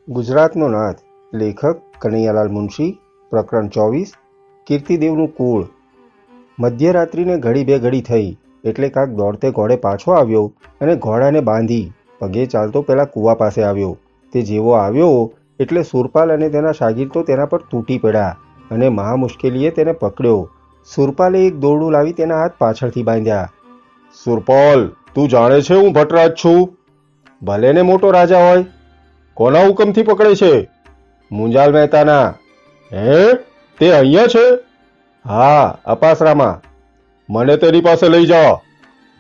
ગુજરાતનો નાથ લેખક કનૈયાલાલ મુનશી. પ્રકરણ 24. કીર્તિદેવનું કુળ. મધ્યરાત્રિને ઘડી બે ઘડી થઈ એટલે કાક દોડતે ઘોડે પાછો આવ્યો અને ઘોડાને બાંધી પગે ચાલતો પેલા કૂવા પાસે આવ્યો. તે જેવો આવ્યો એટલે સુરપાલ અને તેના શાગીરતો તેના પર તૂટી પડ્યા અને મહા મુશ્કેલીએ તેને પકડ્યો. સુરપાલે એક દોરડું લાવી તેના હાથ પાછળથી બાંધ્યા. સુરપાલ, તું જાણે છે હું ભટ્ટરાજ છું? ભલે ને મોટો રાજા હોય. કોના હુકમથી પકડે છે? મુંજાલ મહેતાના. હે, તે અહીંયા છે? હા, અપાસરામાં. મને તેની પાસે લઈ જા.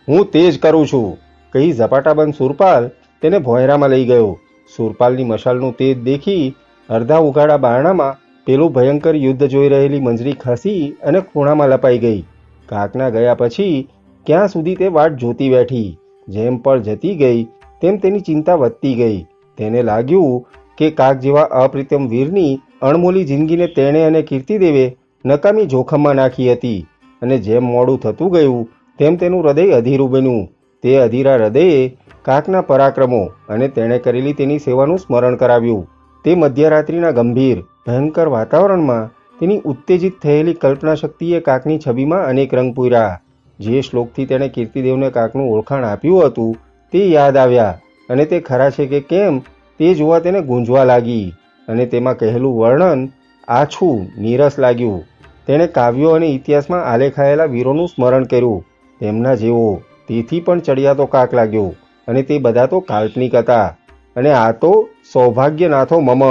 હું તે જ કરું છું, કહી ઝપાટાબંધ સુરપાલ તેને ભોંયરામાં લઈ ગયો. સુરપાલની મશાલનું તેજ દેખી અડધા ઉઘાડા બારણામાં પેલું ભયંકર યુદ્ધ જોઈ રહેલી મંજરી ખસી અને ખૂણામાં લપાઈ ગઈ. કાકના ગયા પછી ક્યાં સુધી તે વાટ જોતી બેઠી. જેમ પણ જતી ગઈ તેમ તેની ચિંતા વધતી ગઈ. તેને લાગ્યું કે કાક જેવા અપ્રિતમ વીરની અણમોલી જિંદગીને તેણે અને કીર્તિદેવે નકામી જોખમમાં નાખી હતી અને જેમ મોડું થતું ગયું તેમ તેનું હૃદય અધીરું બન્યું. તે અધીરા હૃદયે કાકના પરાક્રમો અને તેણે કરેલી તેની સેવાનું સ્મરણ કરાવ્યું. તે મધ્યરાત્રિના ગંભીર ભયંકર વાતાવરણમાં તેની ઉત્તેજિત થયેલી કલ્પના શક્તિએ કાકની છબીમાં અનેક રંગ પૂર્યા. જે શ્લોકથી તેણે કીર્તિદેવને કાકનું ઓળખાણ આપ્યું હતું તે યાદ આવ્યા અને તે ખરા છે કે કેમ તે જોવા તેને ગૂંજવા લાગી અને તેમાં કહેલું વર્ણન આછું નીરસ લાગ્યું. તેણે કાવ્યો અને ઇતિહાસમાં આલેખાયેલા વીરોનું સ્મરણ કર્યું. તેમના જેવો તેથી પણ ચડિયાતો કાક લાગ્યો અને તે બધા તો કાલ્પનિક હતા. અને આ તો સૌભાગ્યનાથો મમ,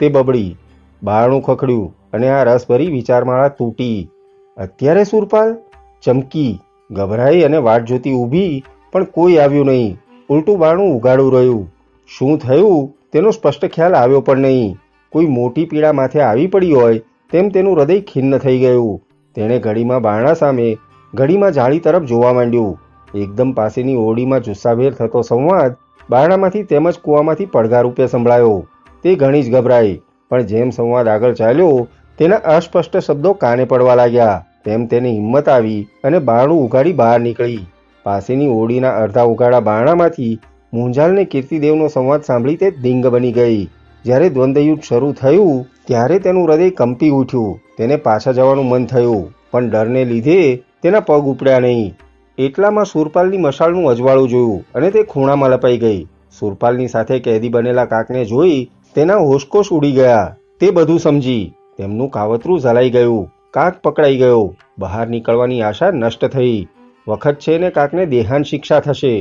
તે બબડી. બારણું ખખડ્યું અને આ રસભરી વિચારમાળા તૂટી. અત્યારે સુરપાલ ચમકી, ગભરાઈ અને વાટ જોતી ઊભી, પણ કોઈ આવ્યું નહીં. ઉલટું બારણું ઉગાડું રહ્યું. શું થયું તેનો સ્પષ્ટ ખ્યાલ આવ્યો પણ નહીં. કોઈ મોટી પીડા માથે આવી પડી હોય તેમ તેનું હૃદય ખિન્ન થઈ ગયું. તેણે ઘડીમાં બારણા સામે, ઘડીમાં જાળી તરફ જોવા માંડ્યું. એકદમ પાસેની ઓરડીમાં જુસ્સાભેર થતો સંવાદ બારણામાંથી તેમજ કૂવામાંથી પડઘા રૂપે સંભળાયો. તે ઘણી જ ગભરાઈ, પણ જેમ સંવાદ આગળ ચાલ્યો તેના અસ્પષ્ટ શબ્દો કાને પડવા લાગ્યા તેમ તેને હિંમત આવી અને બારણું ઉગાડી બહાર નીકળી. પાસેની ઓરડીના અડધા ઉગાડા બારણામાંથી મુંજાલને કીર્તિદેવનો સંવાદ સાંભળી તે દિંગ બની ગઈ. જ્યારે દ્વંદ્વયુદ્ધ શરૂ થયું ત્યારે તેનું હૃદય કંપી ઉઠ્યું. તેને પાછા જવાનું મન થયું, પણ ડરને લીધે તેના પગ ઉપડ્યા નહીં. એટલામાં સુરપાલની મશાલનું અજવાળું જોયું અને તે ખૂણામાં લપાઈ ગઈ. સુરપાલની સાથે કેદી બનેલા કાકને જોઈ તેના હોશકોશ ઉડી ગયા. તે બધું સમજી. તેમનું કાવતરું ઝલાઈ ગયું. કાક પકડાઈ ગયો. બહાર નીકળવાની આશા નષ્ટ થઈ. વખત છે ને કાકને દેહાંત શિક્ષા થશે.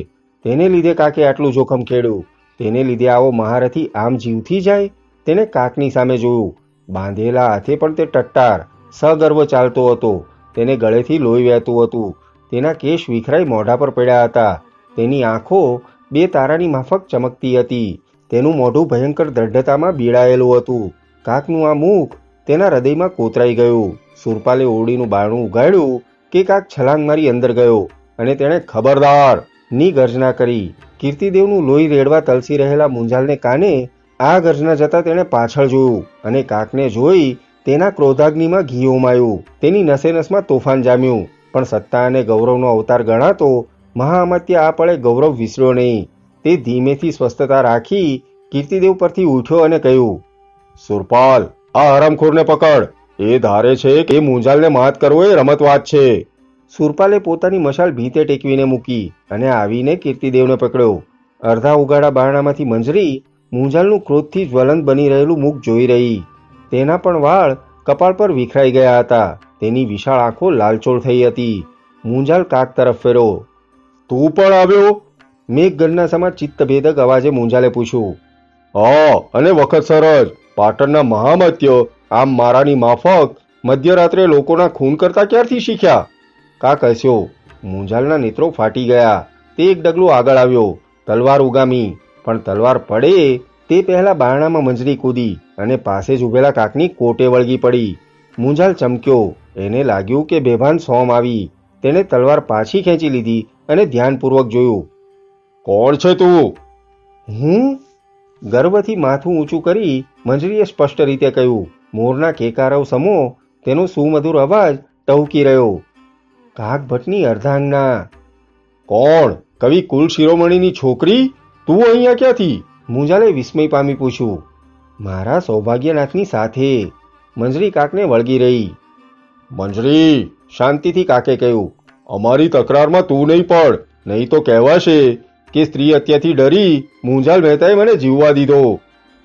તેને લીધે કાકે આટલું જોખમ ખેડ્યું. તેને લીધે આવો મહારથી આમ જીવથી જાય. તેને કાકની સામે જોયું. બાંધેલા હાથે પણ તે ટટ્ટાર સગર્વ ચાલતો હતો. તેને ગળેથી લોહી વહેતું હતું. તેના કેશ વિખરાઈ મોઢા પર પડ્યા હતા. તેની આંખો બે તારાની માફક ચમકતી હતી. તેનું મોઢું ભયંકર દ્રઢતામાં બીડાયેલું હતું. કાકનું આ મુખ તેના હૃદયમાં કોતરાઈ ગયું. સુરપાલે ઓરડીનું બારણું ઉગાડ્યું કે કાક છલાંગ મારી અંદર ગયો અને તેણે ખબરદાર ની ગર્જના કરી. કીર્તિદેવનું લોહી રેડવા તલસી રહેલા મુંજાલને કાને આ ગર્જના જતા તેણે પાછળ જોયું અને કાકને જોઈ તેના ક્રોધાગ્નિમાં ઘી ઉમાયું. તેની નસે નસમાં તોફાન જામ્યું. પણ સત્તા અને ગૌરવનો અવતાર ગણાતો મહાઅમત્ય આ પળે ગૌરવ વિસર્યો નહીં. તે ધીમેથી સ્વસ્થતા રાખી કીર્તિદેવ પરથી ઉઠ્યો અને કહ્યું, સુરપાલ, આ હરામખોરને પકડ. એ ધારે છે કે મુંજાલને માત કરવો એ રમત વાત છે. સુરપાલે પોતાની મશાલ ભીતે ટેકવીને મૂકી અને આવીને કીર્તિદેવને પકડ્યો. અડધા ઉગાડા બારણામાંથી મંજરી મુંજાલનું ક્રોધથી જ્વલંત બની રહેલું મુખ જોઈ રહી. તેના પણ વાળ કપાળ પર વિખરાઈ ગયા હતા. તેની વિશાળ આંખો લાલચોળ થઈ હતી. મુંજાલ કાક તરફ ફેર્યો. તું પણ આવ્યો? મેઘગર્જના સમા ચિત્તભેદક અવાજે મુંજાલે પૂછ્યું. હા, અને વખતસર જ. પાટણના મહામત્ય આમ મારાની માફક મધ્યરાત્રે લોકોના ખૂન કરતા ક્યારથી શીખ્યા? કાક હસ્યો. મુંજાલના નેત્રો ફાટી ગયા. તે એક ડગલું આગળ આવ્યો. તલવાર ઉગામી, પણ તલવાર પડે તે પહેલા બારણામાં મંજરી કૂદી અને પાસે જ ઉભેલા કાકની કોટે વળગી પડી. મુંજાલ ચમક્યો. એને લાગ્યું કે બેભાન સોમ આવી. તેણે તલવાર પાછી ખેંચી લીધી અને ધ્યાનપૂર્વક જોયું. કોણ છે તું? હું? ગર્વથી માથું ઊંચું કરી મંજરીએ સ્પષ્ટ રીતે કહ્યું. મોરના કેકારવ સમો તેનો સુમધુર અવાજ ટહુકી રહ્યો. કાક ભટ્ટની અર્ધાંગના. કોણ? કવિ કુલ શિરોમણીની છોકરી? તું અહીંયા ક્યાંથી? મુંજાલે વિસ્મય પામી પૂછ્યું. મારા સૌભાગ્યનાથની સાથે. મંજરી કાકને વળગી રહી. મંજરી, શાંતિથી કાકે કહ્યું, અમારી તકરારમાં તું નહીં પડ, નહીં તો કહેવાશે કે સ્ત્રી હત્યાથી ડરી મુંજાલ મહેતાએ મને જીવવા દીધો.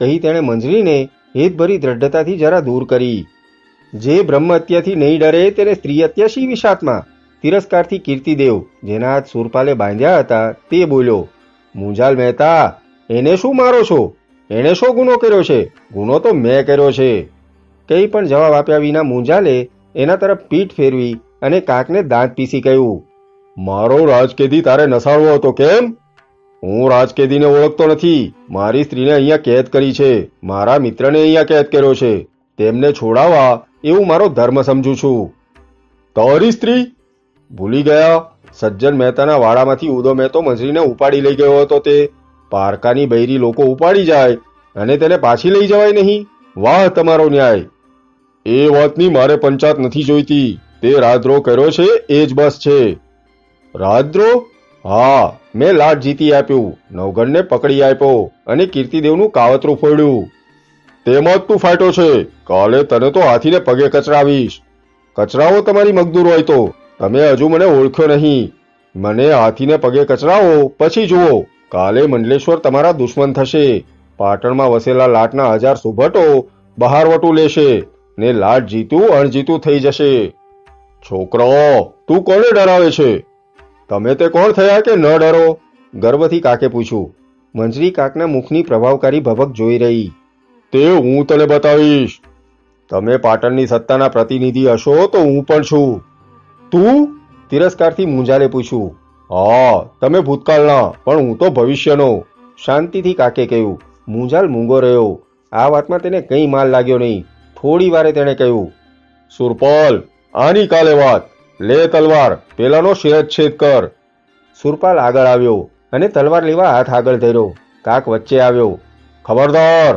કહી તેણે મંજરીને હેતભરી દ્રઢતાથી જરા દૂર કરી. જે બ્રહ્મ હત્યાથી નહીં ડરે તેને સ્ત્રી હત્યા શી વિષાત્મા? તિરસ્કારથી કીર્તિદેવ, જેના હાથ સુરપાલે બાંધ્યા હતા, તે બોલ્યો, મુંજાલ મહેતા, એને શું મારો છો? એણે શો ગુનો કર્યો છે? ગુનો તો મેં કર્યો છે. કંઈ પણ જવાબ આપ્યા વિના મુંજાલે એના તરફ પીઠ ફેરવી અને કાકને દાંત પીસી કહ્યું, મારો રાજકેદી તારે નસાડવો હતો કેમ? હું રાજકેદીને ઓળખતો નથી. મારી સ્ત્રીને અહીંયા કેદ કરી છે, મારા મિત્રને અહીંયા કેદ કર્યો છે. તેમને છોડાવવા એવું મારો ધર્મ સમજુ છું. તારી સ્ત્રી? ભૂલી ગયા? સજ્જન મહેતાના વાડામાંથી ઉદો મહેતો મંજરીને ઉપાડી લઈ ગયો હતો. તે પારકાની બૈરી લોકો ઉપાડી જાય અને તેને પાછી લઈ જવાય નહીં? વાહ તમારો ન્યાય! એ વાતની મારે પંચાત નથી જોઈતી. તે રાજદ્રોહ કર્યો છે એ જ બસ છે. રાજદ્રોહ? હા, મેં લાટ જીતી આપ્યું, નવગણને પકડી આપ્યો અને કીર્તિદેવનું કાવતરું ફોડ્યું. તેમાં જ તું ફાટ્યો છે. કાલે તને તો હાથીને પગે કચરાવીશ. કચરાવો તમારી મગદૂર હોય તો. તમે હજુ મને ઓળખ્યો નહીં. મને હાથીને પગે કચરાવો, પછી જુઓ, કાલે મંડલેશ્વર તમારા દુશ્મન થશે. પાટણમાં વસેલા લાટના 1000 સુભટો બહારવટું લેશે ને લાટ જીતું અણજીતું થઈ જશે. છોકરો, તું કોને ડરાવે છે? તમે તે કોણ થયા કે ન ડરો? ગર્વથી કાકે પૂછ્યું. મંજરી કાકના મુખની પ્રભાવકારી ભભક જોઈ રહી. તે હું તને બતાવીશ. તમે પાટણની સત્તાના પ્રતિનિધિ હશો તો હું પણ છું. તું? તિરસ્કારથી મુંજાલે પૂછ્યું. હા, તમે ભૂતકાળના, પણ હું તો ભવિષ્યનો. શાંતિથી કાકે કહ્યું. મુંજાલ મૂંગો રહ્યો. આ વાતમાં તેને કંઈ માલ લાગ્યો નહીં. થોડી વારે તેણે કહ્યું, સુરપાલ, આની કાલે વાત. લે તલવાર, પેલાનો શિરચ્છેદ કર. સુરપાલ આગળ આવ્યો અને તલવાર લેવા હાથ આગળ ધર્યો. કાક વચ્ચે આવ્યો. ખબરદાર!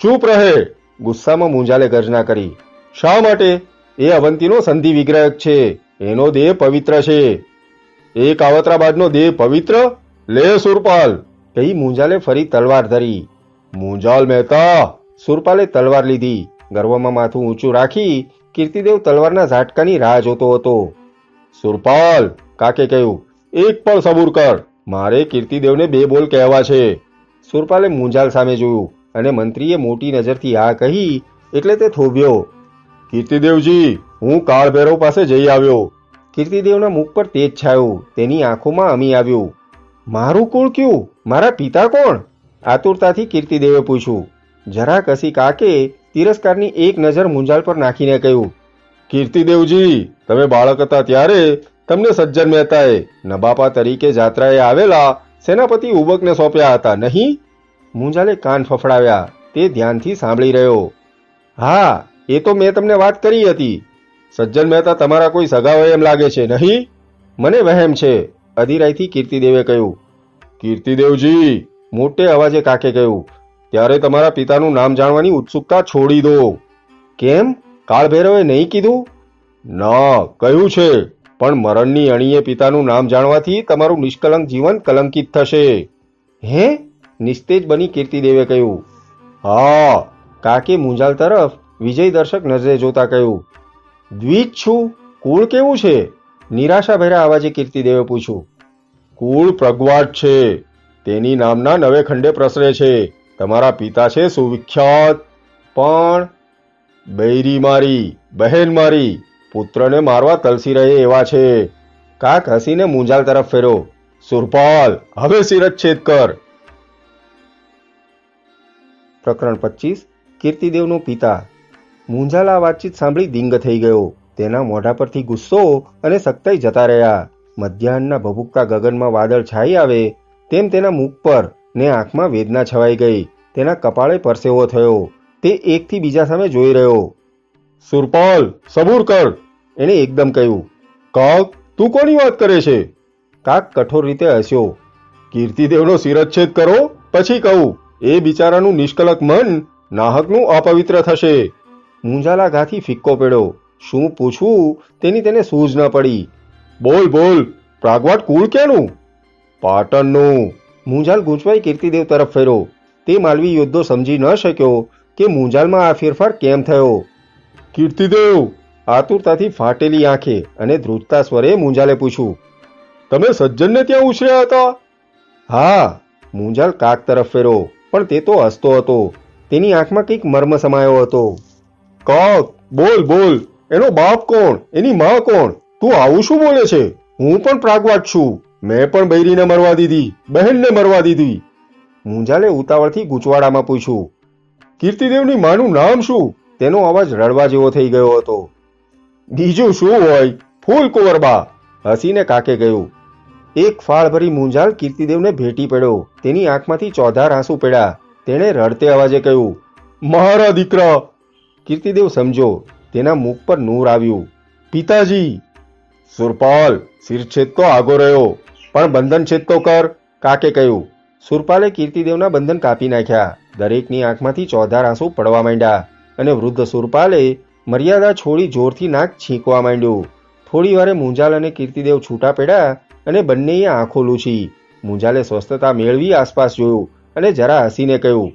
ચૂપ રહે! ગુસ્સામાં મુંજાલે ગર્જના કરી. શા માટે? એ અવંતીનો સંધિ વિગ્રહક છે. એનો દેહ પવિત્ર છે. એ કાવતરાબાજનો દેહ પવિત્ર? લે સુરપાલ! કહી મુંજાલે ફરી તલવાર ધરી. મુંજાલ મહેતા! સુરપાલે તલવાર લીધી. ગર્વમાં માથું ઊંચું રાખી કીર્તિદેવ તલવારના ઝાટકાની રાહ જોતો હતો. સુરપાલ, કાકે કહ્યું, એક પળ સબૂર કર. મારે કીર્તિદેવને 2 બોલ કહેવા છે. સુરપાલે મુંજાલ સામે જોયું અને મંત્રીએ મોટી નજરથી આ કહી એટલે તે થોભ્યો. કીર્તિદેવજી, હું કાળભૈરવ પાસે જઈ આવ્યો. કીર્તિદેવના મુખ પર તેજ છાયું. તેની આંખોમાં અમી આવ્યું. મારું કુળ ક્યું? મારા પિતા કોણ? આતુરતાથી કીર્તિદેવે પૂછ્યું. જરા કસી કાકે તિરસ્કારની એક નજર મુંજાલ પર નાખીને કહ્યું, કીર્તિદેવજી, તમે બાળક હતા ત્યારે તમને સજ્જન મહેતાએ નબાપા તરીકે જાત્રાએ આવેલા સેનાપતિ ઉબકને સોંપ્યા હતા નહીં? મુંજાલે કાન ફફડાવ્યા. તે ધ્યાનથી સાંભળી રહ્યો. હા, એ તો મેં તમને વાત કરી હતી. સજ્જન મહેતા તમારા કોઈ સગા હોય એમ લાગે છે નહીં? મને વહેમ છે, અધીરાઈથી કીર્તિદેવે કહ્યું. કીર્તિદેવજી, મોટે અવાજે કાકે કહ્યું, ત્યારે તમારા પિતાનું નામ જાણવાની ઉત્સુકતા છોડી દો. કેમ? કાળભૈરવે નહીં કીધું? ના, કહ્યું છે, પણ મરણની અણીએ પિતાનું નામ જાણવાથી તમારું નિષ્કલંક જીવન કલંકિત થશે. હે? નિસ્તેજ બની કીર્તિદેવે કહ્યું. હા. કાકે મુંજાલ તરફ વિજય દર્શક નજરે જોતા કહ્યું, દ્વિજ છું? કુળ કેવું છે? નિરાશાભર્યા અવાજે કીર્તિદેવે પૂછ્યું. કુળ પ્રગવાટ છે. તેની નામના 9 ખંડે પ્રસરે છે. તમારા પિતા છે સુવિખ્યાત, પણ બૈરી મારી, બહેન મારી, પુત્રને મારવા તલસી રહે એવા છે. કાક હસીને મુંજાલ તરફ ફેર્યો. સુરપાલ, હવે શિરચ્છેદ કર. પ્રકરણ 25. કીર્તિદેવનો પિતા. મુંજાલ આ વાતચીત સાંભળી દિંગ થઈ ગયો. તેના મોઢા પરથી ગુસ્સો અને સખ્તાઈ જતા રહ્યા. મધ્યાહનના ભભૂકતા ગગનમાં વાદળ છાઈ આવે તેમ તેના મુખ પર ને આંખમાં વેદના છવાઈ ગઈ. તેના કપાળે પરસેવો થયો. તે એકથી બીજા સામે જોઈ રહ્યો. સુરપાલ, સબૂર કર, એણે એકદમ કહ્યું. કાક, તું કોની વાત કરે છે? કાક કઠોર રીતે હસ્યો. કીર્તિદેવનો શિરચ્છેદ કરો, પછી કહું. એ બિચારાનું નિષ્કલંક મન નાહકનું અપવિત્ર થશે. મુંજાલા ઘાથી ફિક્કો પડ્યો. શું પૂછવું તેની તેને સૂઝ ન પડી. બોલ બોલ, પ્રાગવાટ કુળ ક્યાંનું? પાટણનું. મુંજાલ ગૂંચવાઈ કીર્તિદેવ તરફ ફેર્યો. તે માલવી યોદ્ધો સમજી ન શક્યો કે મુંજાલમાં આ ફેરફાર કેમ થયો. કીર્તિદેવ, આતુરતાથી ફાટેલી આંખે અને ધ્રુજતા સ્વરે મુંજાલે પૂછ્યું. તમે સજ્જનને ત્યાં ઉછર્યા હતા? હા. મુંજાલ કાક તરફ ફેરો, પણ તે તો હસતો હતો. તેની આંખમાં કંઈક મર્મ સમાયો હતો. કાક, બોલ બોલ, એનો બાપ કોણ, એની માં કોણ? તું આવું શું બોલે છે? હું પણ પ્રાગવાટ છું. મેં પણ બૈરીને મરવા દીધી, બહેનને મરવા દીધી. મુંજાલે ઉતાવળથી ગૂંચવાડામાં પૂછ્યું. કીર્તિદેવની માનું નામ શું? તેનો અવાજ રડવા જેવો થઈ ગયો હતો. બીજું શું હોય, ફૂલકુંવરબા, હસીને કાકે કહ્યું. એક ફાળ ભરી મુંજાલ કીર્તિદેવને ભેટી પડ્યો. તેની આંખમાંથી ચોધાર આંસુ પડ્યા. તેણે રડતે અવાજે કહ્યું, મારા દીકરા. કીર્તિદેવ સમજો. તેના મુખ પર નૂર આવ્યું. પિતાજી. સુરપાલ, શિરછેદ તો આગો રહ્યો, પણ બંધન છેદ તો કર, કાકે કહ્યું. સુરપાલે કીર્તિદેવના બંધન કાપી નાખ્યા. દરેકની આંખમાંથી ચોધાર આંસુ પડવા માંડ્યા અને વૃદ્ધ સુરપાલે મર્યાદા છોડી જોરથી નાક છીંકવા માંડ્યું. થોડી વારે મુંજાલ અને કીર્તિદેવ છૂટા પડ્યા અને બંનેએ આંખો લૂછી. મુંજાલે સ્વસ્થતા મેળવી આસપાસ જોયું અને જરા હસીને કહ્યું,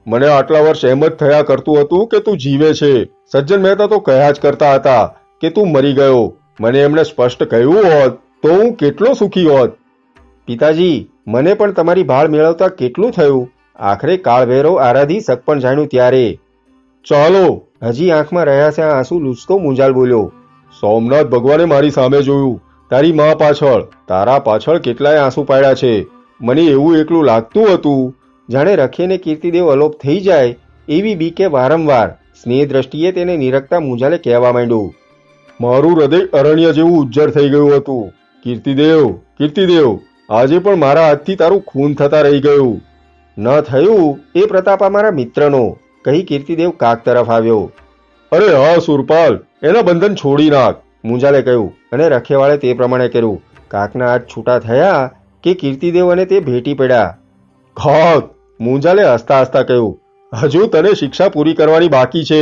મને આટલા વર્ષ એમ જ થયા કરતું હતું કે તું જીવે છે. સજ્જન મહેતા તો કહ્યા જ કરતા હતા કે તું મરી ગયો. મને એમણે સ્પષ્ટ કહ્યું હોત તો હું કેટલો સુખી હોત. પિતાજી, મને પણ તમારી ભાળ મેળવતા કેટલું થયું. આખરે કાળભૈરવ આરાધી સગપણ જાણ્યું ત્યારે. ચાલો. હજી આંખમાં રહ્યા છે આંસુ લૂછતો મુંજાલ બોલ્યો. સોમનાથ ભગવાને મારી સામે જોયું, તારી માં પાછળ, તારા પાછળ કેટલાય આંસુ પાડ્યા છે. મને એવું એકલું લાગતું હતું જાણે રખીને કીર્તિદેવ અલોપ થઈ જાય એવી બીકે વારંવાર સ્નેહ દ્રષ્ટિએ તેને નિરખતા મુંજાલે કહેવા માંડ્યું. મારું હૃદય અરણ્ય જેવું ઉજ્જડ થઈ ગયું હતું. કીર્તિદેવ, કીર્તિદેવ, આજે પણ મારા હાથથી તારું ખૂન થતા રહી ગયું. ન થયું એ પ્રતાપ અમારા મિત્રનો, કહી કીર્તિદેવ કાક તરફ આવ્યો. અરે હા સુરપાલ, એના બંધન છોડી નાખ, મુંજાલે કહ્યું અને રખેવાળે તે પ્રમાણે કર્યું. કાકના હાથ છૂટા થયા કે કીર્તિદેવ અને તે ભેટી પડ્યા. ખાક, મુંજાલે હસતા હસતા કહ્યું, હજુ તને શિક્ષા પૂરી કરવાની બાકી છે.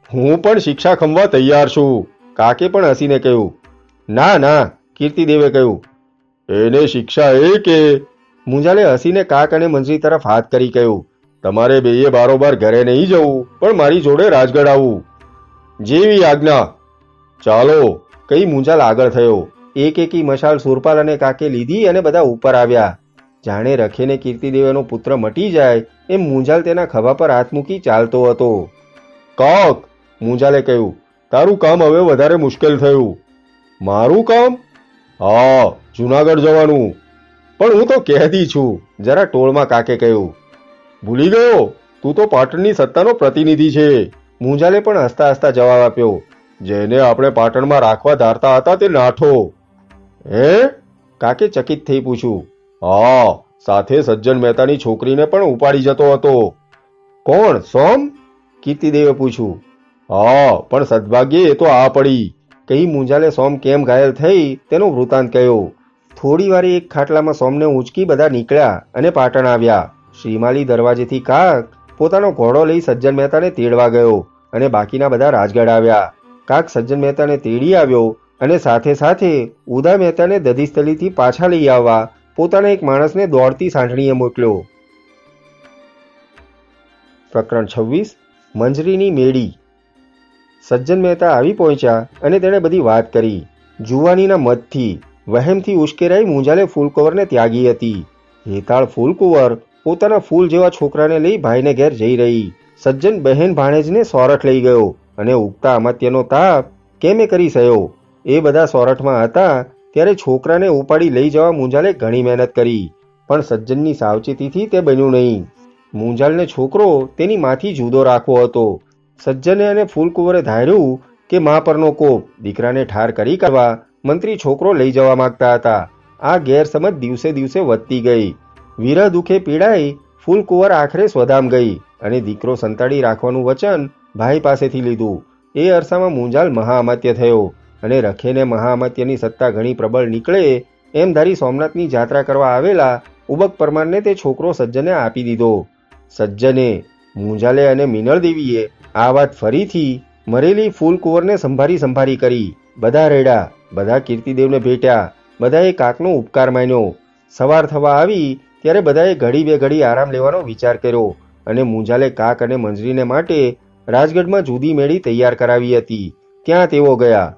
હું પણ શિક્ષા ખમવા તૈયાર છું, કાકે પણ હસીને કહ્યું. ના ના, કીર્તિદેવે કહ્યું. એને શિક્ષા એ કે? મુંજાલે હસીને કાક અને મંજરી તરફ હાથ કરી કહ્યું, તમારે બેયે બારોબાર ઘરે નહીં જવું, પણ મારી જોડે રાજગઢ આવવું. જેવી આજ્ઞા. ચાલો, કઈ મુંજાલ આગળ થયો. એક એકી મશાલ સુરપાલ અને કાકે લીધી અને બધા ઉપર આવ્યા. જાણે રખેને કીર્તિદેવનો પુત્ર મટી જાય એમ મુંજાલ તેના ખભા પર હાથ મૂકી ચાલતો હતો. કાક, મુંજાલે કહ્યું, તારું કામ હવે વધારે મુશ્કેલ થયું. મારું કામ? હા, જુનાગઢ જવાનું. પણ હું તો કહેતી છું, જરા ટોળમાં કાકે કહ્યું. ભૂલી ગયો, તું તો પાટણની સત્તાનો પ્રતિનિધિ છે. મુંજાલે પણ હસતા હસતા જવાબ આપ્યો. જેને આપણે પાટણમાં રાખવા ધારતા હતા તે નાઠો. હે? કાકે ચકિત થઈ પૂછ્યું. હા, સાથે સજ્જન મહેતાની છોકરીને પણ ઉપાડી જતો હતો. કોણ, સોમ? કીર્તિદેવે પૂછ્યું. હા, પણ સદભાગ્યે એ તો આ પડી, કહી મુંજાલે સોમ કેમ ઘાયલ થઈ તેનો વૃતાંત કહ્યો. થોડી વારે એક ખાટલામાં સોમને ઊંચકી બધા નીકળ્યા અને પાટણ આવ્યા. શ્રીમાલી દરવાજેથી કાક પોતાનો ઘોડો લઈ સજ્જન મહેતાને તેડવા ગયો અને બાકીના બધા રાજગઢ આવ્યા. કાક સજ્જન મહેતાને તેડી આવ્યો અને સાથે સાથે ઉદા મહેતાને દધીસ્થલીથી પાછા લઈ આવવા પોતાના એક માણસને દોડતી સાંઠણીએ મોકલ્યો. પ્રકરણ 26. મંજરીની મેળી. સજ્જન મહેતા આવી પહોંચ્યા અને તેણે બધી વાત કરી. જુવાનીના મદથી વહેમથી ઉશ્કેરાઈ મુંજાલે ફૂલકુંવરને ત્યાગી હતી. હેતાળ ફૂલકુંવર પોતાના ફૂલ જેવા છોકરાને લઈ ભાઈને ઘેર જઈ રહી. સજ્જન બહેન ભાણેજને સોરઠ લઈ ગયો અને ઉગતા અમાત્યનો તાપ કેમે કરી સયો. એ બધા સોરઠમાં હતા ત્યારે છોકરાને ઉપાડી લઈ જવા મુંજાલે ઘણી મહેનત કરી, પણ સજ્જનની સાવચેતીથી તે બન્યું નહીં. મુંજાલને છોકરો તેની માથી જુદો રાખવો હતો. સજ્જને અને ફૂલકુંવરે ધાર્યું કે મા પરનો કોપ દીકરાને ઠાર કરી કાઢવા મંત્રી છોકરો લઈ જવા માંગતા હતા. આ ગેરસમજ દિવસે દિવસે વધતી ગઈ. વિરહ દુઃખે પીડાઈ ફૂલકુંવર આખરે સ્વધામ ગઈ અને દીકરો સંતાડી રાખવાનું વચન ભાઈ પાસેથી લીધું. એ અરસામાં મુંજાલ મહાઅમાત્ય થયો અને રખેને મહાઅમાત્યની સત્તા ઘણી પ્રબળ નીકળે એમ ધારી સોમનાથની જાત્રા કરવા આવેલા ઉબક પરમારને તે છોકરો સજ્જને આપી દીધો. સજ્જને, મુંજાલે અને મિનળ દેવીએ આ વાત ફરીથી મરેલી ફૂલકુંવરને સંભારી કરી. બધા રેડા, બધા કીર્તિદેવને ભેટ્યા, બધાએ કાકનો ઉપકાર માન્યો. સવાર થવા આવી ત્યારે બધાએ ઘડી બે ઘડી આરામ લેવાનો વિચાર કર્યો અને મુંજાલે કાક અને મંજરીને માટે રાજગઢમાં જુદી મેળી તૈયાર કરાવી હતી. ત્યાં તેઓ ગયા.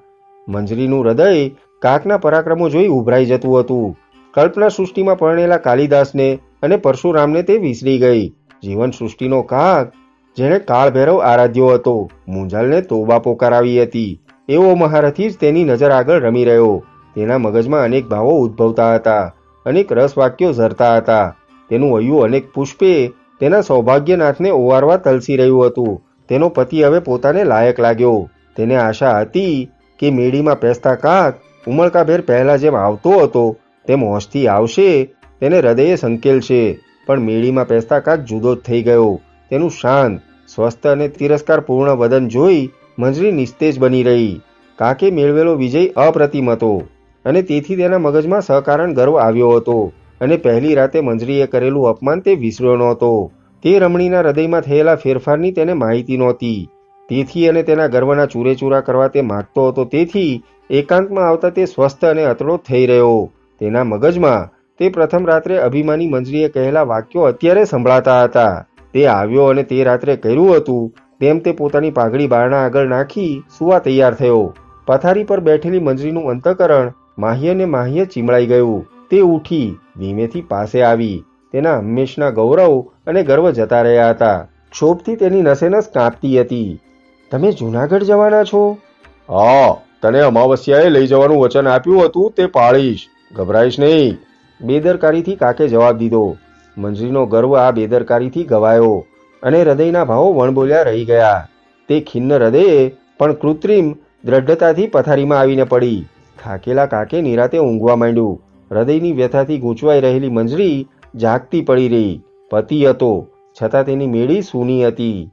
મંજરીનું હૃદય કાકના પરાક્રમો જોઈ ઉભરાઈ જતું હતું. કલ્પના સૃષ્ટિમાં પરણેલા કાલિદાસને અને પરશુરામને તે વિસરી ગઈ. જીવન સૃષ્ટિનો કાક જેણે કાળભૈરવ આરાધ્યો હતો, મુંજાલને તોબા પોકારાવી હતી, એવો મહારથી જ તેની નજર આગળ રમી રહ્યો. તેના મગજમાં અનેક ભાવો ઉદ્ભવતા હતા, અનેક રસવાક્યો ઝરતા હતા. તેનું હૈયું અનેક પુષ્પે તેના સૌભાગ્યનાથને ઓવારવા તલસી રહ્યું હતું. તેનો પતિ હવે પોતાને લાયક લાગ્યો. તેને આશા હતી કે મેળીમાં પેસતા કાક ઉમળકાભેર પહેલા જેમ આવતો હતો તેમ હોશથી આવશે, તેને હૃદયે સંકેલશે. પણ મેળીમાં પેસતા કાક જુદો જ થઈ ગયો. તેનું શાંત, સ્વસ્થ અને તિરસ્કારપૂર્ણ વદન જોઈ મંજરી નિસ્તેજ બની રહી. કાકે મેળવેલો વિજય અપ્રતિમ હતો અને તેથી તેના મગજમાં સકારણ ગર્વ આવ્યો હતો અને પહેલી રાતે મંજરીએ કરેલું અપમાન તે વિસર્યો નહોતો. તે રમણીના હૃદયમાં થયેલા ફેરફારની તેને માહિતી નહોતી. તેથી અને તેના ગર્વના ચૂરેચૂરા કરવા તે માગતો હતો. તેથી એકાંતમાં આવતા તે સ્વસ્થ અને અતડો થઈ રહ્યો. તેના મગજમાં તે પ્રથમ રાત્રે અભિમાની મંજરીએ કહેલા વાક્યો અત્યારે સંભળાતા હતા. તે આવ્યો અને તે રાત્રે કર્યું હતું તેમ તે પોતાની પાઘડી બારણા આગળ નાખી સુવા તૈયાર થયો. પથારી પર બેઠેલી મંજરીનું અંતઃકરણ માહ્ય ને માહ્ય ચીમળાઈ ગયું. તે ઉઠી ધીમેથી પાસે આવી. તેના હંમેશના ગૌરવ અને ગર્વ જતા રહ્યા હતા. ક્ષોભથી તેની નસેનસ કાંપતી હતી. તમે જૂનાગઢ જવાના છો? હા, તને અમાવસ્યાએ લઈ જવાનું વચન આપ્યું હતું તે પાળીશ, ગભરાઈશ નહીં. બેદરકારીથી કાકે જવાબ દીધો. મંજરીનો ગર્વ આ બેદરકારીથી ગવાયો અને હૃદયના ભાવો વણબોલ્યા રહી ગયા. તે ખિન્ન હૃદયે પણ કૃત્રિમ દ્રઢતાથી પથારીમાં આવીને પડી. થાકેલા કાકે નિરાતે ઊંઘવા માંડ્યું. હૃદયની વ્યથાથી ગૂંચવાઈ રહેલી મંજરી જાગતી પડી રહી. પતિ હતો છતાં તેની મેળી સૂની હતી.